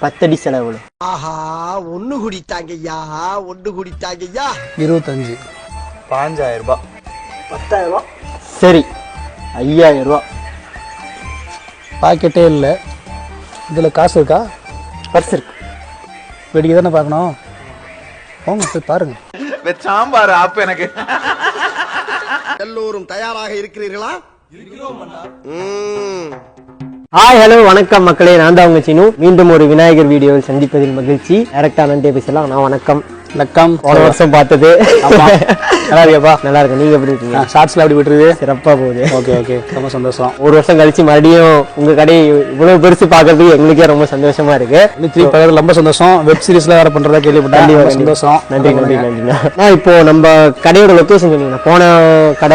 10 அடி செலவு. ஆஹா, ஒண்ணு குடித்தாங்கய்யா, ஒண்ணு குடித்தாங்கய்யா. 25. 5000 ரூபாய். 10,000 ரூபா. சரி, 5000 ரூபா. பாக்கெட்டே இல்லை. இதில் காசு இருக்கா? பர்ஸ் இருக்கு. வேடிக்கை தானே பார்க்கணும். போங்க போய் பாருங்க. சாம்பார் ஆப் எனக்கு. எல்லோரும் தயாராக இருக்கிறீர்களா? ஹாய், ஹலோ, வணக்கம் மக்களே. நான் தான் உங்க சினு. மீண்டும் ஒரு விநாயகர் வீடியோவில் சந்திப்பதில் மகிழ்ச்சி. டேரக்டா நன்றி பேசலாம். நான் வணக்கம். போன வருஷம் பார்த்தது. நல்லா இருக்கியாப்பா? நல்லா இருக்கு. நீங்க எப்படி இருக்கீங்க? ஷார்ட்ஸ்ல அப்படி விட்டுருது. சிறப்பா போகுது. ஓகே ஓகே, ரொம்ப சந்தோஷம். ஒரு வருஷம் கழிச்சு மறுபடியும் உங்க கடையை இவ்வளவு பெருசு பாக்குறதுக்கு எங்களுக்கே ரொம்ப சந்தோஷமா இருக்கு. ரொம்ப சந்தோஷம். வெப் சீரிஸ்ல வேற பண்றதா கேள்விப்பட்டேன். சந்தோஷம். நன்றி நன்றி நன்றி. இப்போ நம்ம கடையோட லொகேஷன் சொன்னீங்கன்னா, போன கடை